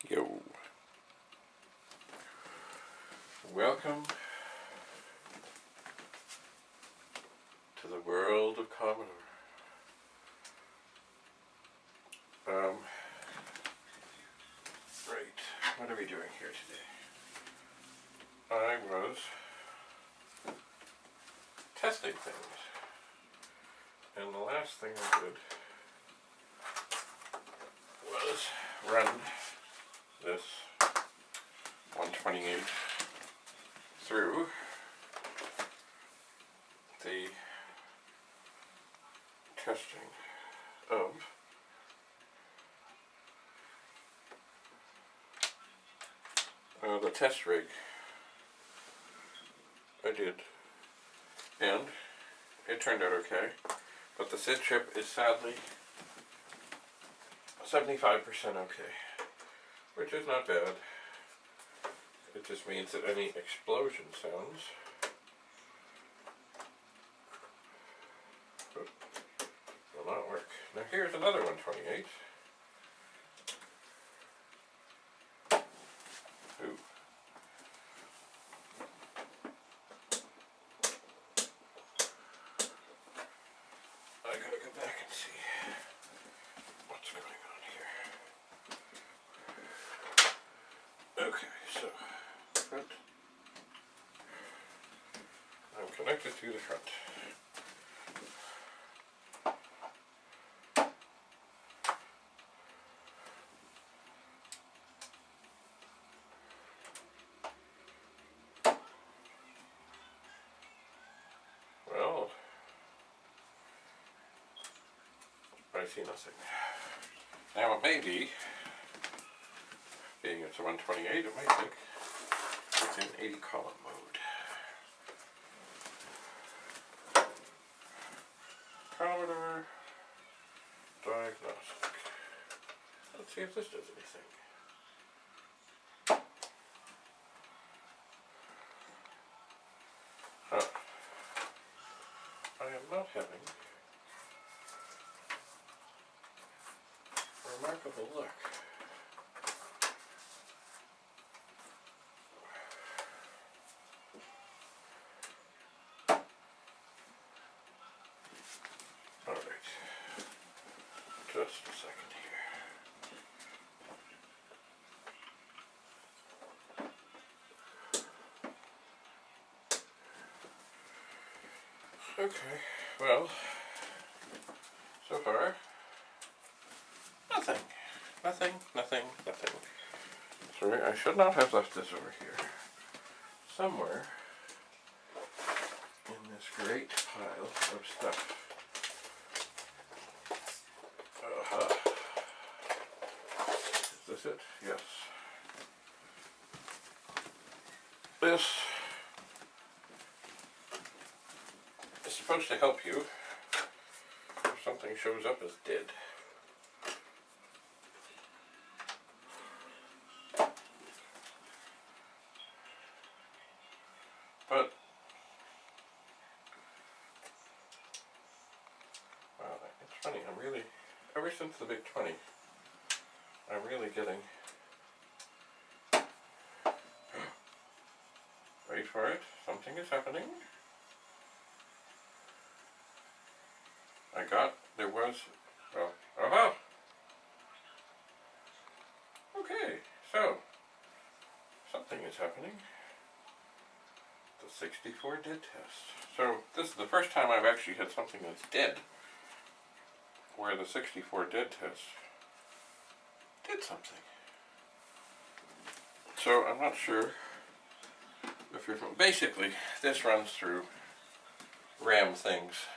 Yo. Welcome to the world of Commodore. Right, what are we doing here today? I was testing things, and the last thing I did was run this 128 through the testing of the test rig. I did, and it turned out okay, but the SID chip is sadly 75% okay, which is not bad. It just means that any explosion sounds will not work. Now here's another 128. Ooh. I gotta go back and see what's going on here. Okay, so front. I'm connected to the front. Well, I see nothing. Now it may be, being it's a 128, it might think it's in 80 column mode. Commodore diagnostic. Let's see if this does anything. Huh. I am not having remarkable luck. Alright, just a second here. Okay, well, so far, nothing. Sorry, I should not have left this over here. Somewhere in this great pile of stuff. Is this it? Yes. This is supposed to help you if something shows up as dead. But, wow, it's funny, I'm really, ever since the big 20, I'm really getting, wait for it, something is happening. There was, well, aha! Okay, so, something is happening. The 64 dead test. So, this is the first time I've actually had something that's dead, where the 64 dead test did something. So, I'm not sure if you're, basically, this runs through RAM things,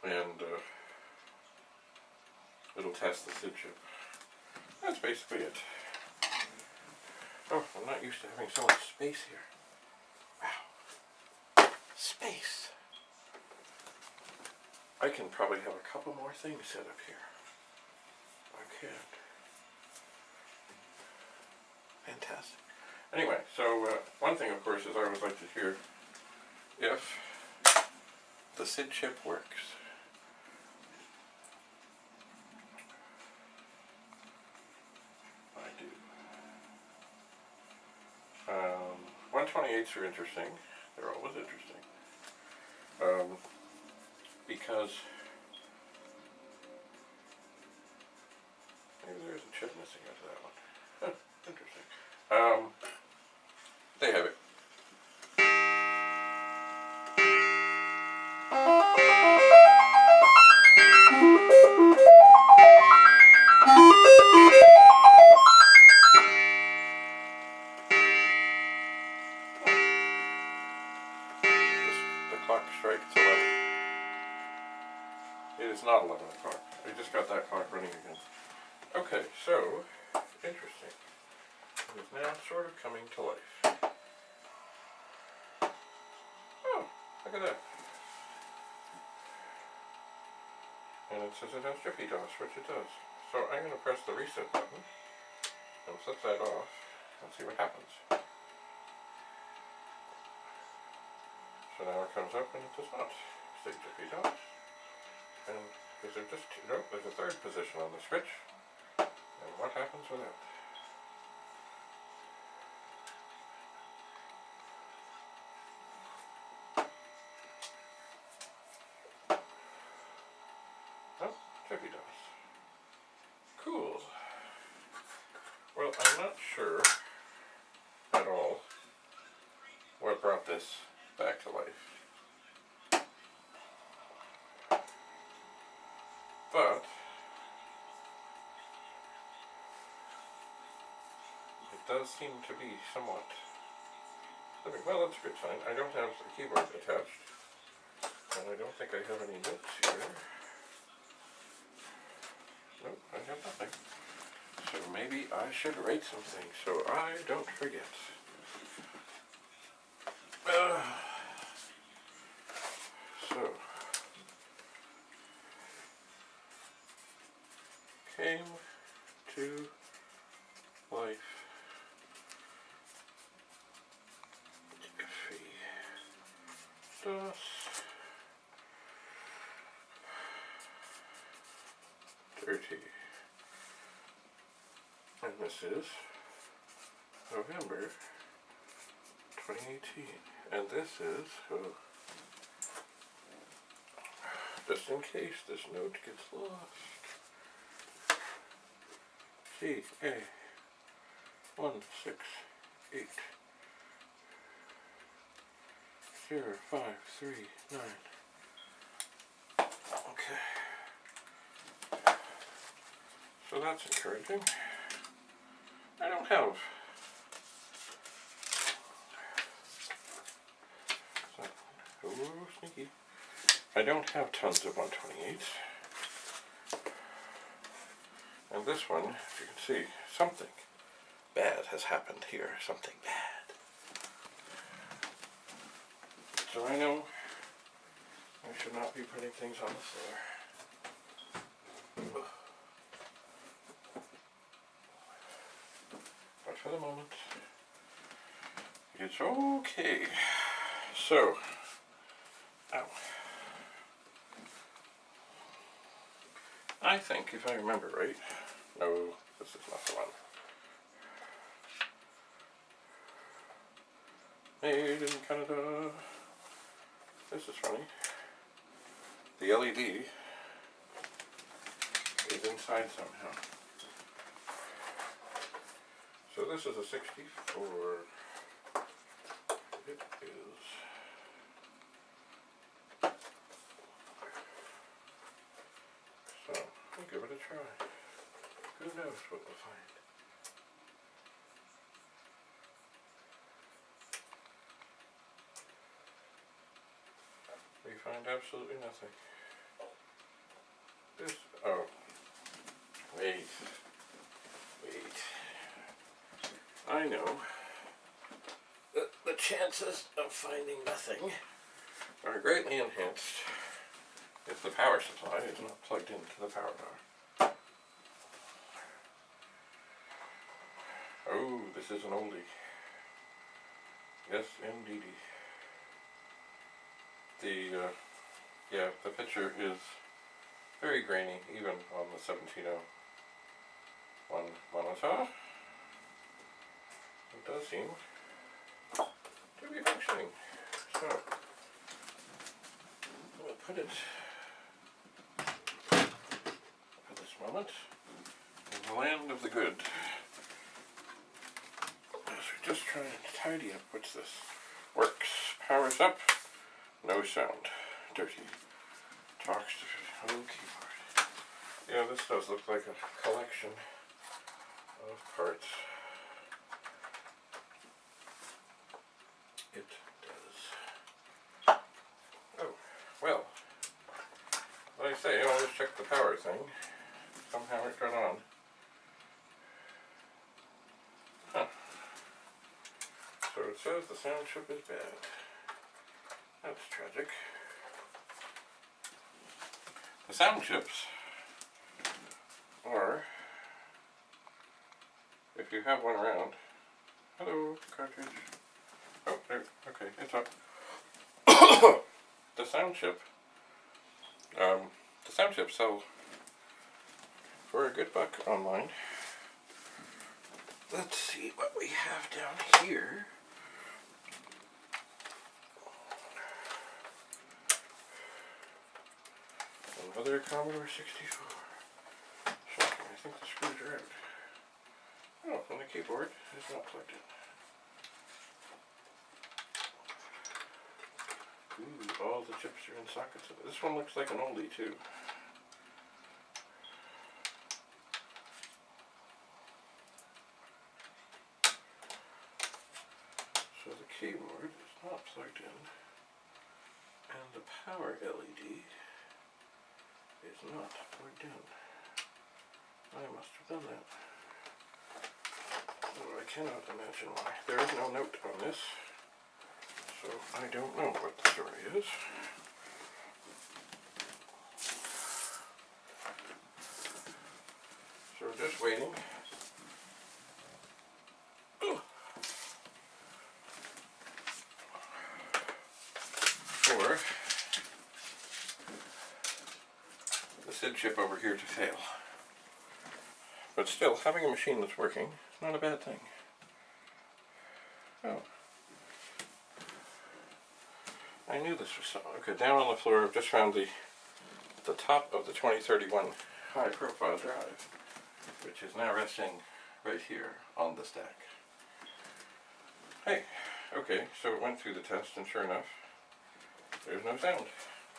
and it'll test the SID chip. That's basically it. Oh, I'm not used to having so much space here. Wow. Space. I can probably have a couple more things set up here. I can. Fantastic. Anyway, so one thing, of course, is I always like to hear if the SID chip works. C128s are interesting. They're always interesting. Because maybe there's a chip missing out of that one. Huh, interesting. They have it. The clock strikes 11. It is not 11 o'clock. I just got that clock running again. Okay, so, interesting. It is now sort of coming to life. Oh, look at that. And it says it has JiffyDos, which it does. So I'm going to press the reset button and set that off and see what happens. So now it comes up and it does not say JiffyDos. And is there just two? Nope, there's a third position on the switch. And what happens with that? Oh, JiffyDos. Cool. Well, I'm not sure at all what brought this back to life. But it does seem to be somewhat living. Well, that's a good sign. I don't have the keyboard attached, and I don't think I have any notes here. Nope, I have nothing. So maybe I should write something so I don't forget. So, came to life. JiffyDos. Dirty. And this is November 2018. And this is, just in case this note gets lost, C128 0539. Okay. So that's encouraging. I don't have ooh, sneaky. I don't have tons of 128s. And this one, if you can see, something bad has happened here. Something bad. So I know I should not be putting things on the floor. But for the moment, it's okay. So, ow. I think, if I remember right, no, this is not the one. Made in Canada. This is funny. The LED is inside somehow. So this is a 64. It is. So, we'll give it a try. Who knows what we'll find. We find absolutely nothing. This, oh, wait. I know that the chances of finding nothing are greatly enhanced if the power supply is not plugged into the power bar. Oh, this is an oldie. Yes, indeedy. The picture is very grainy, even on the 1701 monitor. It does seem to to be functioning. So, we'll put it at this moment in the land of the good. So just trying to tidy up. What's this? Works. Powers up. No sound. Dirty. Talks to home keyboard. Yeah, this does look like a collection of parts. It does. Oh, well, like I say, I always check the power thing. Somehow it got on. Huh. So it says the sound chip is bad. That's tragic. The sound chips are, if you have one around, hello, cartridge. Oh, there, okay, it's up. The sound chip sell for a good buck online. Let's see what we have down here. Another Commodore 64. Shocking, I think the screws are out. Oh, and the keyboard is not plugged in. Ooh, all the chips are in sockets. This one looks like an oldie too. So the keyboard is not plugged in, and the power LED is not plugged in. I must have done that. Oh, I cannot imagine why. There is no note on this, so I don't know what the story is. So we're just waiting. For the SID chip over here to fail. But still, having a machine that's working is not a bad thing. Oh. I knew this was so. Okay, down on the floor, I've just found the top of the 2031 high profile drive, which is now resting right here on the stack. Hey, okay, so it went through the test, and sure enough, there's no sound.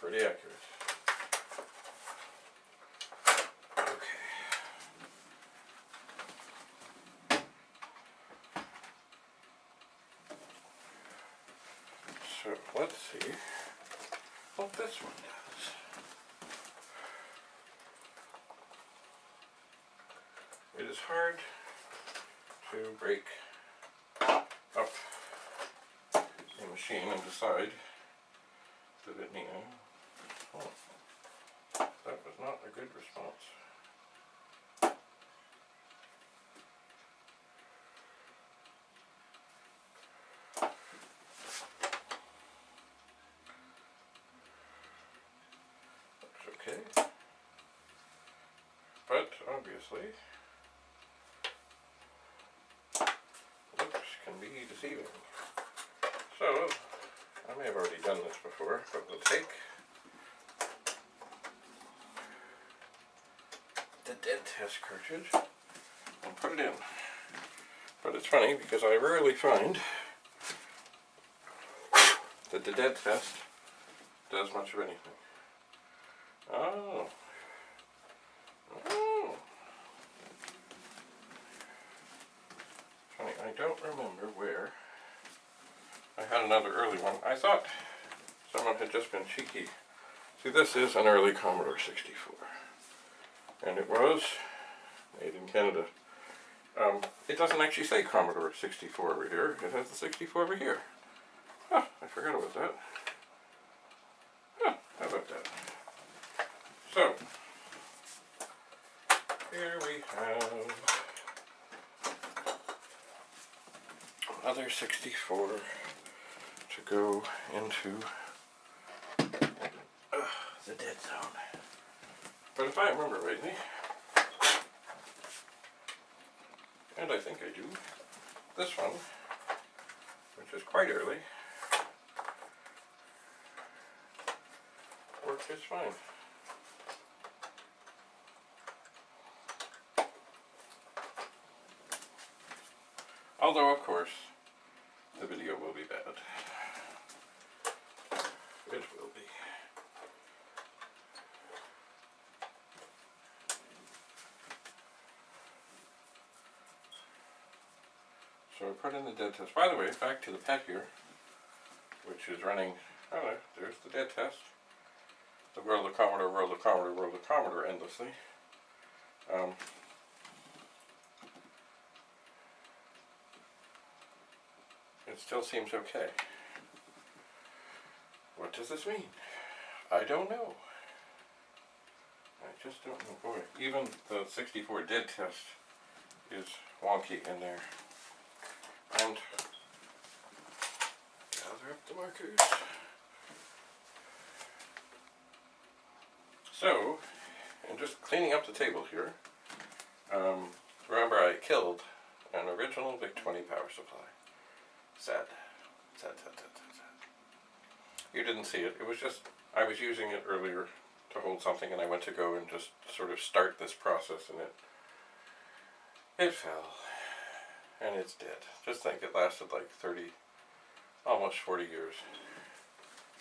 Pretty accurate. Okay. So let's see what this one does. It is hard to break up a machine and decide that it needs. Oh, that was not a good response. Looks okay, but obviously looks can be deceiving. So I may have already done this before, but we'll take the dead test cartridge and put it in. But it's funny because I rarely find that the dead test does much of anything. Oh. Oh. Funny, I don't remember where. I had another early one. I thought someone had just been cheeky. See, this is an early Commodore 64. And it was made in Canada. It doesn't actually say Commodore 64 over here. It has the 64 over here. Huh, I forgot about that. Huh, how about that? So, here we have another 64 to go into the dead zone. But if I remember rightly, and I think I do, this one, which is quite early, worked just fine. Although, of course, the video will be bad. It will be. So I put in the dead test. By the way, back to the pet here, which is running, oh, there's the dead test. The World of Commodore, World of Commodore, World of Commodore endlessly. It still seems okay. What does this mean? I don't know. I just don't know. Boy, even the 64 dead test is wonky in there. And gather up the markers. So, and just cleaning up the table here, remember I killed an original VIC-20 power supply. Sad. Sad, sad, sad, sad, sad. You didn't see it. It was just, I was using it earlier to hold something and I went to go and just sort of start this process and it fell. And it's dead. Just think, it lasted like 30, almost 40 years.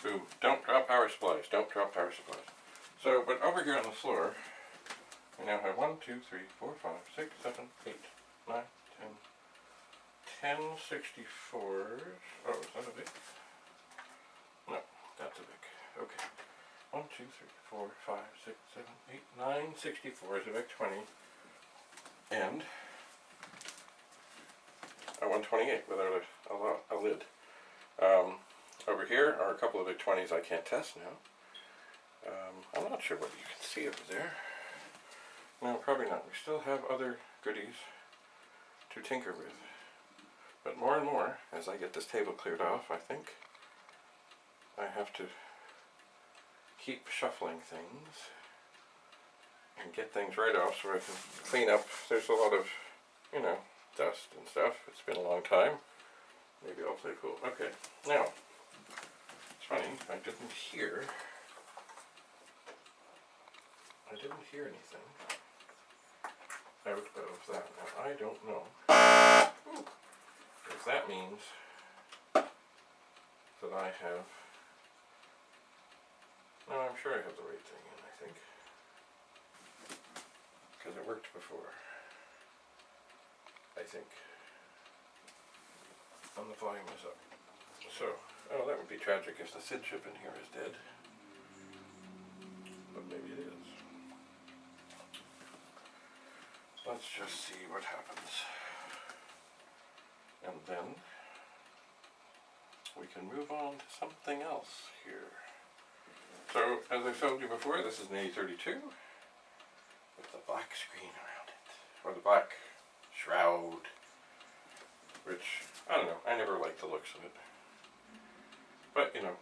Boom. Don't drop power supplies. Don't drop power supplies. So, but over here on the floor, we now have 1, 2, 3, 4, 5, 6, 7, 8, 9, 10 64s. Oh, is that a big? No, that's a big. Okay. 1, 2, 3, 4, 5, 6, 7, 8, 9 64s, a VIC-20, and a 128 without a lid. Over here are a couple of VIC-20s I can't test now. I'm not sure what you can see over there. No, probably not. We still have other goodies to tinker with. But more and more, as I get this table cleared off, I think I have to keep shuffling things and get things right off so I can clean up. There's a lot of, you know, dust and stuff. It's been a long time. Maybe I'll play cool. Okay, now, it's funny, I didn't hear anything out of that. Now, I don't know if that means that I have, no, I'm sure I have the right thing in, I think, because it worked before, I think, and the volume is up. So, oh, that would be tragic if the SID chip in here is dead, but maybe it is. Let's just see what happens. And then we can move on to something else here. So, as I told you before, this is an A32 with the black screen around it, or the black shroud, which, I don't know, I never liked the looks of it. But, you know,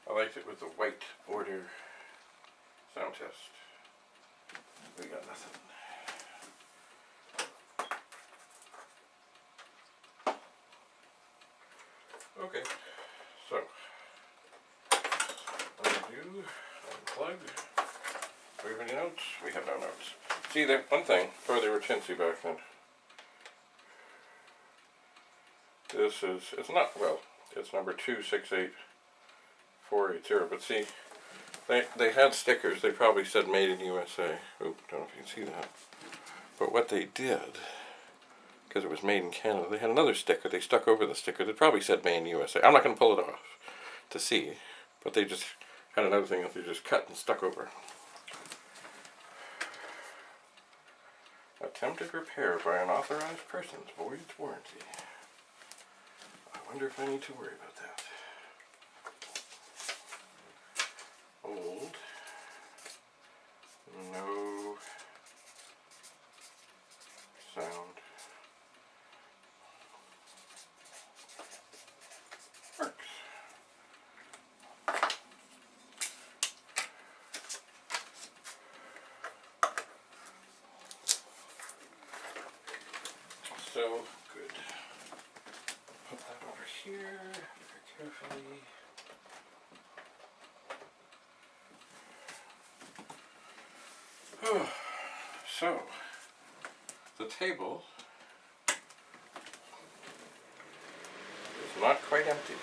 I liked it with the white border. Sound test. We got nothing. Okay, so undo, unplug. Do we have any notes? We have no notes. See, one thing, oh, they were chintzy back then. This is, it's not, well, it's number 268480, but see, they had stickers. They probably said made in USA. Oop, don't know if you can see that. But what they did, because it was made in Canada, they had another sticker. They stuck over the sticker that probably said made in USA. I'm not going to pull it off to see, but they just had another thing that they just cut and stuck over. Attempted repair by unauthorized persons voids warranty. I wonder if I need to worry about that. Old. No sound. Works. So good. Put that over here very carefully. So, the table is not quite empty,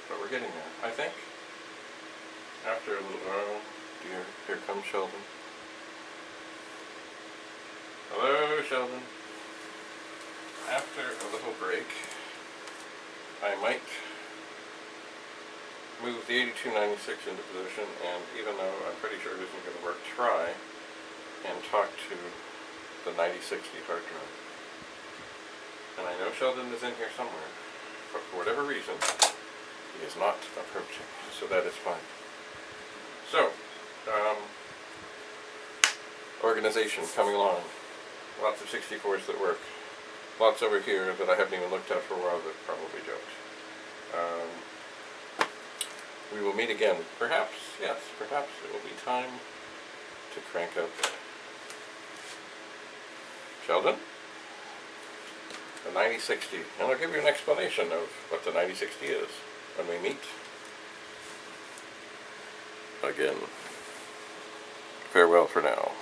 but we're getting there, I think. After a little, oh dear, here comes Sheldon. Hello, Sheldon. After a little break, I might move the 8296 into position, and even though I'm pretty sure it isn't going to work, try and talk to the 9060 hard drive. And I know Sheldon is in here somewhere, but for whatever reason, he is not approaching, so that is fine. So, organization coming along. Lots of 64s that work. Lots over here that I haven't even looked at for a while that probably don't. We will meet again. Perhaps, yes, perhaps it will be time to crank up Sheldon, the 9060. And I'll give you an explanation of what the 9060 is when we meet again. Farewell for now.